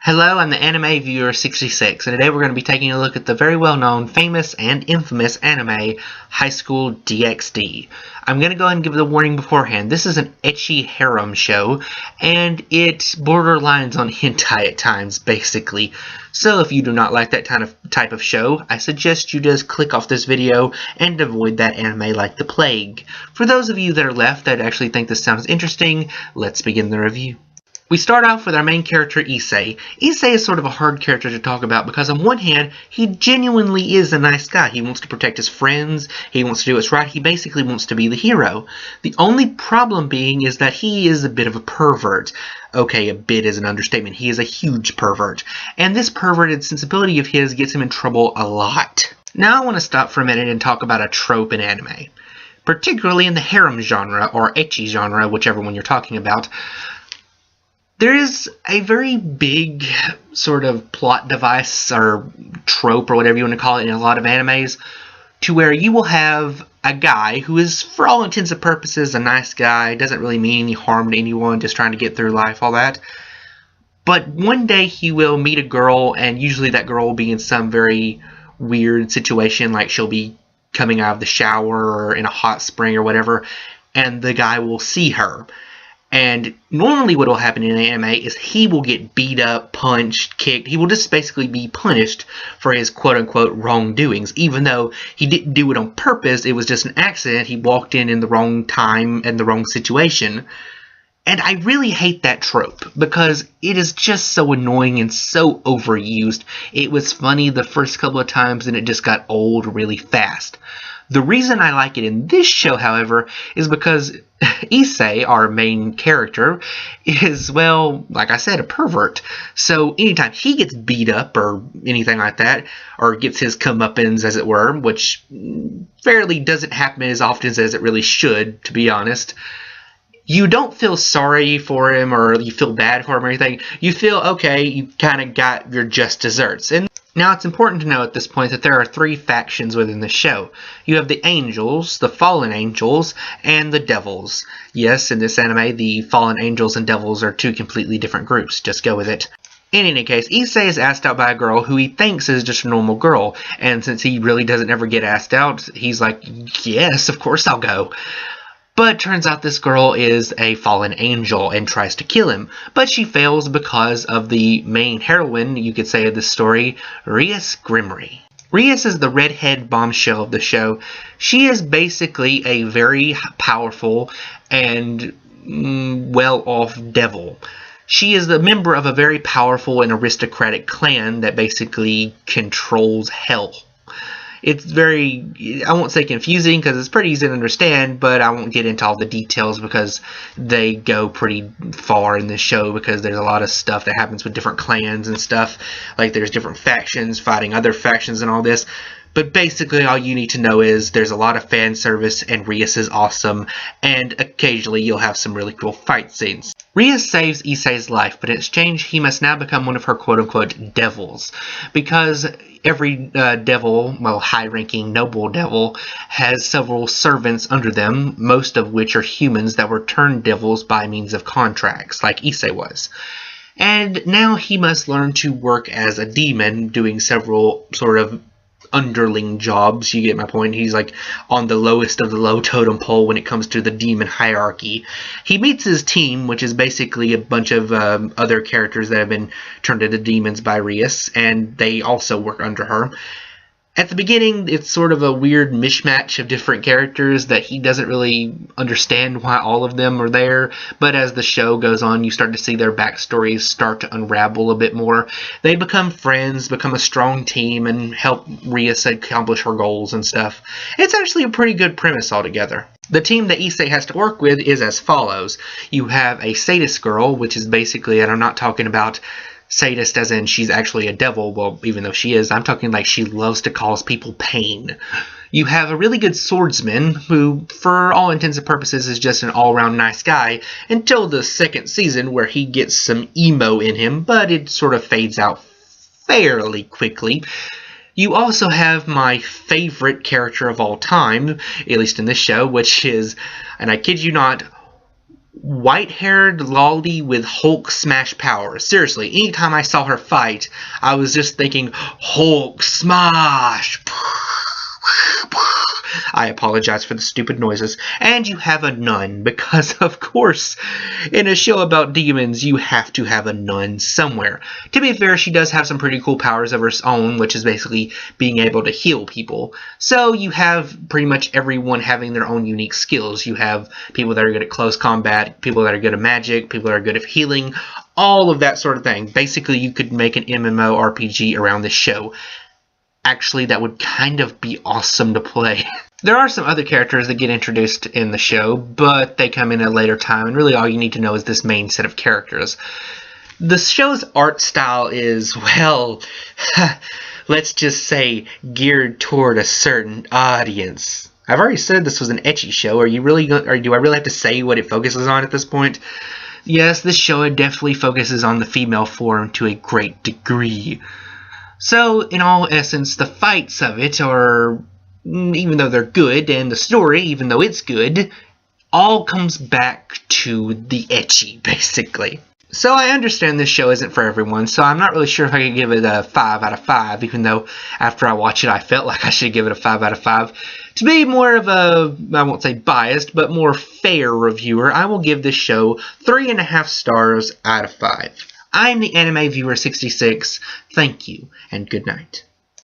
Hello, I'm the Anime Viewer 66, and today we're going to be taking a look at the very well-known, famous, and infamous anime, High School DxD. I'm going to go ahead and give the warning beforehand. This is an ecchi harem show, and it borderlines on hentai at times, basically. So if you do not like that type of show, I suggest you just click off this video and avoid that anime like the plague. For those of you that are left that actually think this sounds interesting, let's begin the review. We start off with our main character, Issei. Issei is sort of a hard character to talk about because on one hand, he genuinely is a nice guy. He wants to protect his friends, he wants to do what's right, he basically wants to be the hero. The only problem being is that he is a bit of a pervert. Okay, a bit is an understatement. He is a huge pervert. And this perverted sensibility of his gets him in trouble a lot. Now I want to stop for a minute and talk about a trope in anime. Particularly in the harem genre, or ecchi genre, whichever one you're talking about. There is a very big sort of plot device or trope or whatever you want to call it in a lot of animes to where you will have a guy who is, for all intents and purposes, a nice guy, doesn't really mean any harm to anyone, just trying to get through life, all that. But one day he will meet a girl, and usually that girl will be in some very weird situation, like she'll be coming out of the shower or in a hot spring or whatever, and the guy will see her. And normally what will happen in an anime is he will get beat up, punched, kicked. He will just basically be punished for his quote-unquote wrongdoings. Even though he didn't do it on purpose, it was just an accident. He walked in the wrong time and the wrong situation. And I really hate that trope because it is just so annoying and so overused. It was funny the first couple of times and it just got old really fast. The reason I like it in this show, however, is because Issei, our main character, is, well, like I said, a pervert. So anytime he gets beat up or anything like that, or gets his comeuppance, as it were, which fairly doesn't happen as often as it really should, to be honest, you don't feel sorry for him or you feel bad for him or anything. You feel, okay, you kind of got your just desserts. And now, it's important to know at this point that there are three factions within the show. You have the angels, the fallen angels, and the devils. Yes, in this anime, the fallen angels and devils are two completely different groups. Just go with it. In any case, Issei is asked out by a girl who he thinks is just a normal girl. And since he really doesn't ever get asked out, he's like, yes, of course I'll go. But turns out this girl is a fallen angel and tries to kill him. But she fails because of the main heroine, you could say, of the story, Rias Grimmery. Rias is the redhead bombshell of the show. She is basically a very powerful and well-off devil. She is the member of a very powerful and aristocratic clan that basically controls hell. It's very, I won't say confusing because it's pretty easy to understand, but I won't get into all the details because they go pretty far in this show because there's a lot of stuff that happens with different clans and stuff. Like there's different factions fighting other factions and all this. But basically all you need to know is there's a lot of fan service and Rias is awesome, and occasionally you'll have some really cool fight scenes. Rias saves Issei's life, but in exchange he must now become one of her quote-unquote devils. Because every devil, well, high-ranking noble devil, has several servants under them, most of which are humans that were turned devils by means of contracts, like Issei was. And now he must learn to work as a demon, doing several sort of underling jobs. You get my point. He's like on the lowest of the low totem pole when it comes to the demon hierarchy. He meets his team, which is basically a bunch of other characters that have been turned into demons by Rias, and they also work under her. At the beginning, it's sort of a weird mishmash of different characters that he doesn't really understand why all of them are there, but as the show goes on, you start to see their backstories start to unravel a bit more. They become friends, become a strong team, and help Rias accomplish her goals and stuff. It's actually a pretty good premise altogether. The team that Issei has to work with is as follows. You have a sadist girl, which is basically, and I'm not talking about sadist as in she's actually a devil, well, even though she is, I'm talking like she loves to cause people pain. You have a really good swordsman who, for all intents and purposes, is just an all-around nice guy until the second season where he gets some emo in him, but it sort of fades out fairly quickly. You also have my favorite character of all time, at least in this show, which is, and I kid you not, white-haired lolly with Hulk smash powers. Seriously, anytime I saw her fight, I was just thinking, Hulk smash! I apologize for the stupid noises. And you have a nun, because of course, in a show about demons, you have to have a nun somewhere. To be fair, she does have some pretty cool powers of her own, which is basically being able to heal people. So you have pretty much everyone having their own unique skills. You have people that are good at close combat, people that are good at magic, people that are good at healing, all of that sort of thing. Basically, you could make an MMORPG around this show. Actually, that would kind of be awesome to play. There are some other characters that get introduced in the show, but they come in at a later time, and really all you need to know is this main set of characters. The show's art style is, well, let's just say geared toward a certain audience. I've already said this was an ecchi show. Or do I really have to say what it focuses on at this point? Yes, this show definitely focuses on the female form to a great degree. So, in all essence, the fights of it are, even though they're good, and the story, even though it's good, all comes back to the ecchi, basically. So I understand this show isn't for everyone, so I'm not really sure if I could give it a 5 out of 5, even though after I watched it I felt like I should give it a 5 out of 5. To be more of a, I won't say biased, but more fair reviewer, I will give this show 3.5 stars out of 5. I'm the Anime Viewer 66. Thank you, and good night.